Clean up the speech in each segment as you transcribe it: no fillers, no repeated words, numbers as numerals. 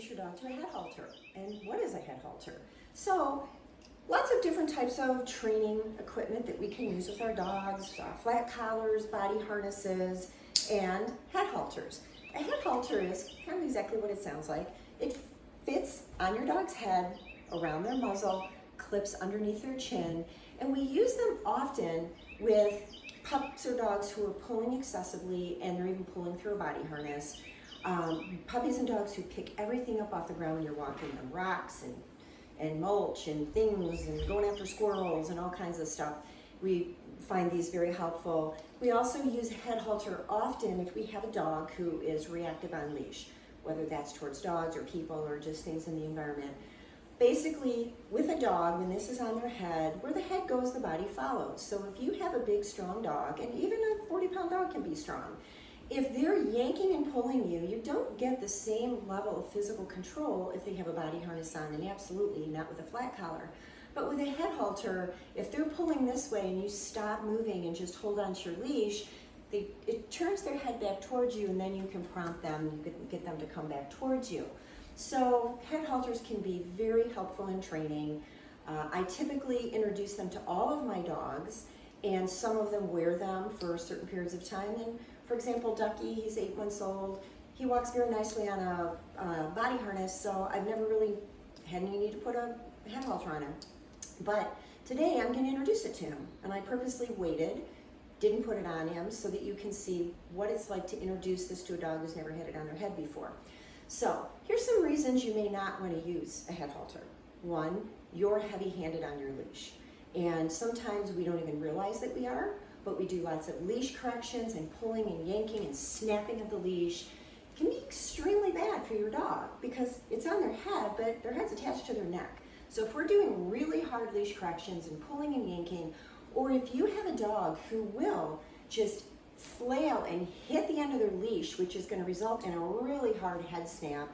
introduce your dog to a head halter. And what is a head halter? So, lots of different types of training equipment that we can use with our dogs, flat collars, body harnesses, and head halters. A head halter is kind of exactly what it sounds like. It fits on your dog's head, around their muzzle, clips underneath their chin, and we use them often with pups or dogs who are pulling excessively and they're even pulling through a body harness. Puppies and dogs who pick everything up off the ground when you're walking them, rocks and mulch and things and going after squirrels and all kinds of stuff. We find these very helpful. We also use a head halter often if we have a dog who is reactive on leash, whether that's towards dogs or people or just things in the environment. Basically, with a dog, when this is on their head, where the head goes, the body follows. So if you have a big, strong dog, and even a 40-pound dog can be strong, if they're yanking and pulling you, you don't get the same level of physical control if they have a body harness on, and absolutely not with a flat collar. But with a head halter, if they're pulling this way and you stop moving and just hold on to your leash, it turns their head back towards you, and then you can prompt them, you can get them to come back towards you. So head halters can be very helpful in training. I typically introduce them to all of my dogs, and some of them wear them for certain periods of time. And for example, Ducky, he's 8 months old. He walks very nicely on a body harness, so I've never really had any need to put a head halter on him. But today I'm going to introduce it to him, and I purposely waited, didn't put it on him, so that you can see what it's like to introduce this to a dog who's never had it on their head before. So here's some reasons you may not want to use a head halter. One, you're heavy-handed on your leash. And sometimes we don't even realize that we are, but we do lots of leash corrections and pulling and yanking and snapping of the leash. It can be extremely bad for your dog because it's on their head, but their head's attached to their neck. So if we're doing really hard leash corrections and pulling and yanking, or if you have a dog who will just flail and hit the end of their leash, which is going to result in a really hard head snap,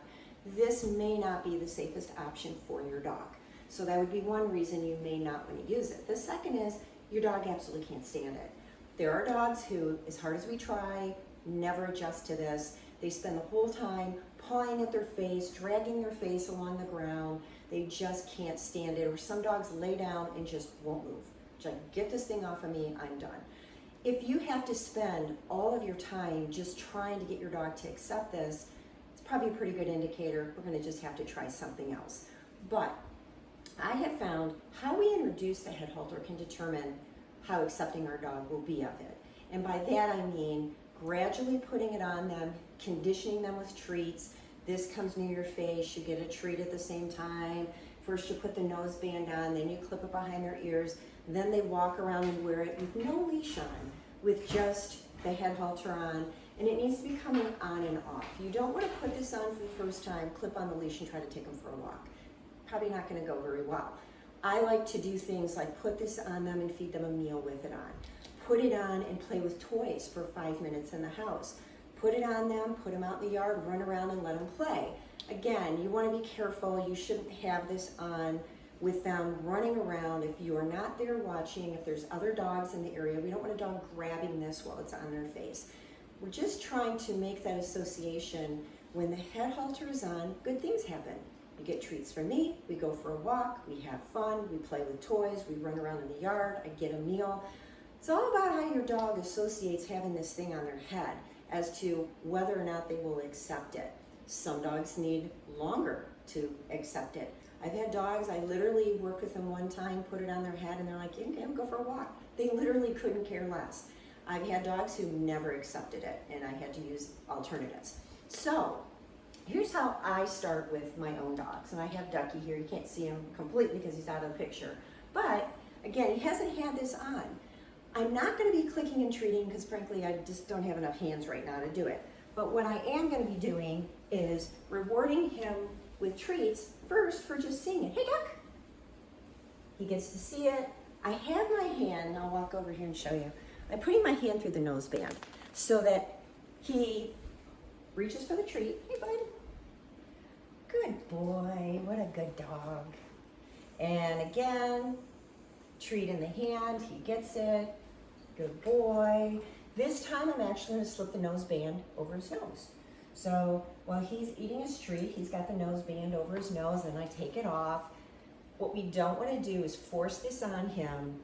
this may not be the safest option for your dog. So that would be one reason you may not want to use it. The second is your dog absolutely can't stand it. There are dogs who, as hard as we try, never adjust to this. They spend the whole time pawing at their face, dragging their face along the ground. They just can't stand it. Or some dogs lay down and just won't move. Just get this thing off of me, I'm done. If you have to spend all of your time just trying to get your dog to accept this, it's probably a pretty good indicator. We're going to just have to try something else. But I have found how we introduce the head halter can determine how accepting our dog will be of it. And by that I mean gradually putting it on them, conditioning them with treats. This comes near your face, you get a treat at the same time. First you put the nose band on, then you clip it behind their ears. Then they walk around and wear it with no leash on, with just the head halter on, and it needs to be coming on and off. You don't want to put this on for the first time, clip on the leash and try to take them for a walk. Probably not going to go very well. I like to do things like put this on them and feed them a meal with it on. Put it on and play with toys for 5 minutes in the house. Put it on them, put them out in the yard, run around and let them play. Again, you want to be careful. You shouldn't have this on with them running around if you are not there watching, if there's other dogs in the area. We don't want a dog grabbing this while it's on their face. We're just trying to make that association. When the head halter is on, good things happen. You get treats from me, we go for a walk, we have fun, we play with toys, we run around in the yard, I get a meal. It's all about how your dog associates having this thing on their head as to whether or not they will accept it. Some dogs need longer to accept it. I've had dogs, I literally worked with them one time, put it on their head, and they're like, okay, go for a walk. They literally couldn't care less. I've had dogs who never accepted it, and I had to use alternatives. So, here's how I start with my own dogs. And I have Ducky here. You can't see him completely because he's out of the picture. But, again, he hasn't had this on. I'm not going to be clicking and treating because, frankly, I just don't have enough hands right now to do it. But what I am going to be doing is rewarding him with treats first for just seeing it. Hey, Duck! He gets to see it. I have my hand, and I'll walk over here and show you. I'm putting my hand through the nose band so that he reaches for the treat. Hey, bud. Good boy. What a good dog. And again, treat in the hand. He gets it. Good boy. This time I'm actually going to slip the nose band over his nose. So while he's eating his treat, he's got the nose band over his nose, and I take it off. What we don't want to do is force this on him.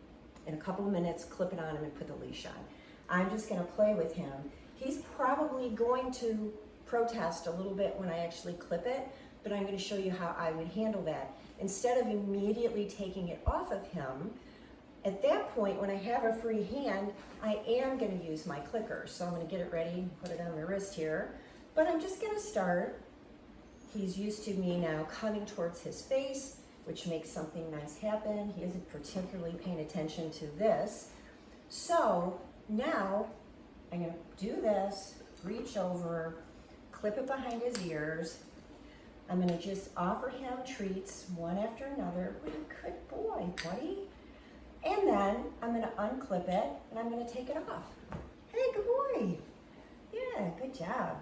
In a couple of minutes, clip it on him and put the leash on. I'm just going to play with him. He's probably going to protest a little bit when I actually clip it, but I'm going to show you how I would handle that. Instead of immediately taking it off of him, at that point, when I have a free hand, I am going to use my clicker. So I'm going to get it ready, put it on my wrist here. But I'm just going to start. He's used to me now coming towards his face, which makes something nice happen. He isn't particularly paying attention to this. So now I'm going to do this, reach over, clip it behind his ears. I'm going to just offer him treats one after another. What a good boy, buddy. And then I'm going to unclip it and I'm going to take it off. Hey, good boy. Yeah, good job.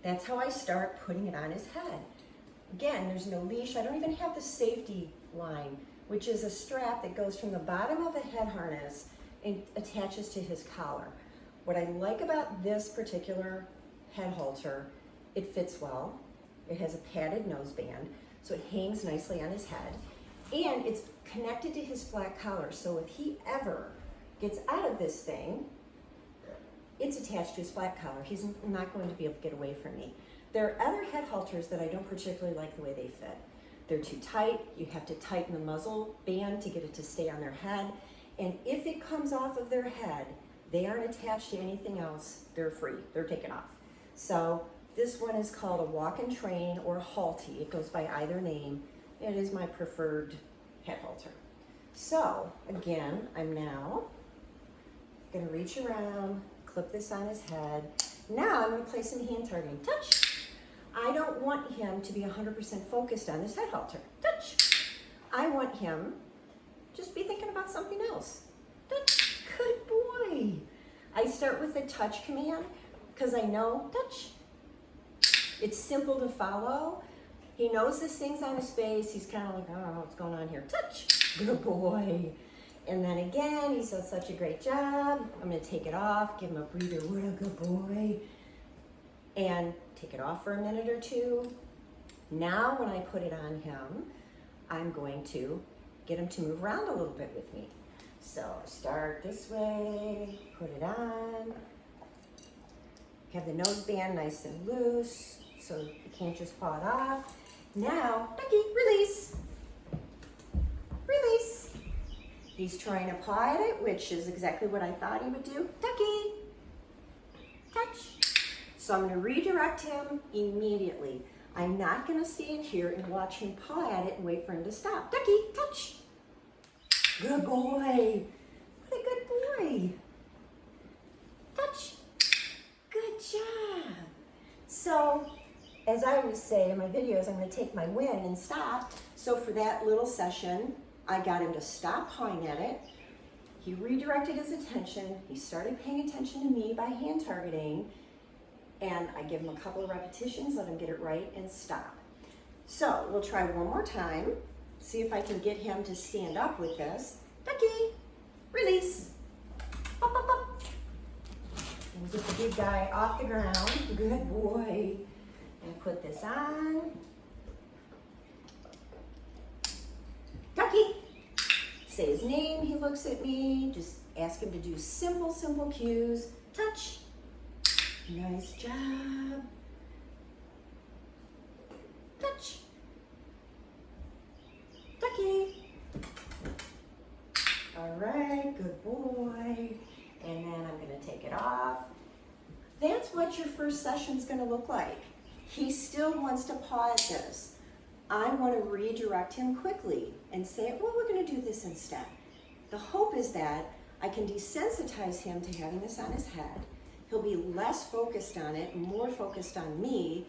That's how I start putting it on his head. Again, there's no leash. I don't even have the safety line, which is a strap that goes from the bottom of the head harness and attaches to his collar. What I like about this particular head halter, it fits well. It has a padded nose band, so it hangs nicely on his head. And it's connected to his flat collar, so if he ever gets out of this thing, it's attached to his flat collar. He's not going to be able to get away from me. There are other head halters that I don't particularly like the way they fit. They're too tight. You have to tighten the muzzle band to get it to stay on their head. And if it comes off of their head, they aren't attached to anything else. They're free. They're taken off. So this one is called a walk and train or halty. It goes by either name. It is my preferred head halter. So again, I'm now going to reach around, clip this on his head. Now I'm going to play some hand targeting. Touch. I don't want him to be 100% focused on this head halter. Touch. I want him just be thinking about something else. Touch. Good boy. I start with the touch command because I know touch. It's simple to follow. He knows this thing's on his face. He's kind of like, I don't know what's going on here. Touch. Good boy. And then again, he does such a great job. I'm going to take it off, give him a breather. What a good boy. And take it off for a minute or two. Now when I put it on him, I'm going to get him to move around a little bit with me. So start this way, put it on. Have the nose band nice and loose so you can't just paw it off. Now, ducky, release. Release. He's trying to paw at it, which is exactly what I thought he would do. Ducky. Touch. So I'm going to redirect him immediately. I'm not going to stand here and watch him paw at it and wait for him to stop. Ducky, touch. Good boy. What a good boy. Touch. Good job. So, as I always say in my videos, I'm going to take my win and stop. So for that little session, I got him to stop pawing at it. He redirected his attention. He started paying attention to me by hand targeting. And I give him a couple of repetitions, let him get it right, and stop. So we'll try one more time. See if I can get him to stand up with this. Ducky, release. Up, up, up. And get the big guy off the ground. Good boy. And put this on. Ducky. Say his name, he looks at me. Just ask him to do simple, simple cues. Touch. Nice job. Touch. Ducky. All right, good boy. And then I'm going to take it off. That's what your first session is going to look like. He still wants to paw at this. I want to redirect him quickly and say, well, we're going to do this instead. The hope is that I can desensitize him to having this on his head. He'll be less focused on it, more focused on me.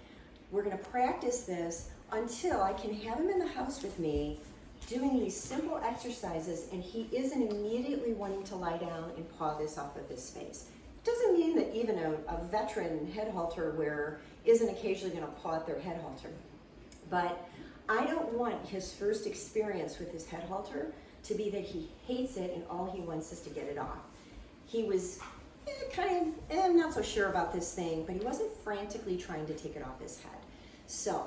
We're going to practice this until I can have him in the house with me doing these simple exercises and he isn't immediately wanting to lie down and paw this off of his face. It doesn't mean that even a veteran head halter wearer isn't occasionally going to paw at their head halter. But I don't want his first experience with his head halter to be that he hates it and all he wants is to get it off. He was I'm not so sure about this thing, but he wasn't frantically trying to take it off his head. So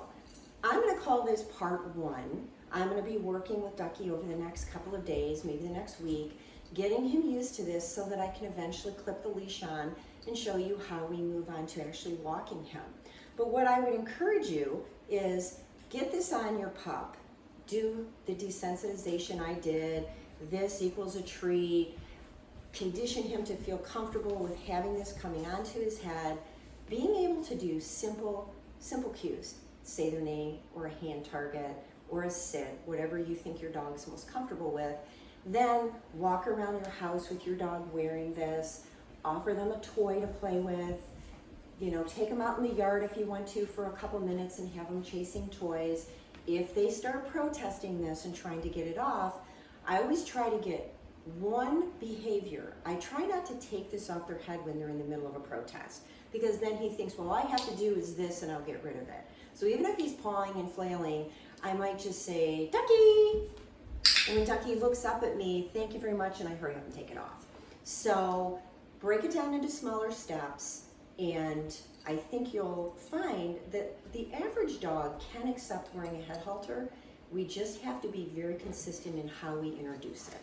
I'm going to call this part 1. I'm going to be working with Ducky over the next couple of days, maybe the next week, getting him used to this so that I can eventually clip the leash on and show you how we move on to actually walking him. But what I would encourage you is get this on your pup. Do the desensitization I did. This equals a treat. Condition him to feel comfortable with having this coming onto his head. Being able to do simple cues. Say their name or a hand target or a sit, whatever you think your dog is most comfortable with. Then walk around your house with your dog wearing this. Offer them a toy to play with. You know, take them out in the yard if you want to for a couple minutes and have them chasing toys. If they start protesting this and trying to get it off, I always try to get one behavior. I try not to take this off their head when they're in the middle of a protest, because then he thinks, well, all I have to do is this and I'll get rid of it. So even if he's pawing and flailing, I might just say, Ducky! And when Ducky looks up at me, thank you very much, and I hurry up and take it off. So break it down into smaller steps, and I think you'll find that the average dog can accept wearing a head halter. We just have to be very consistent in how we introduce it.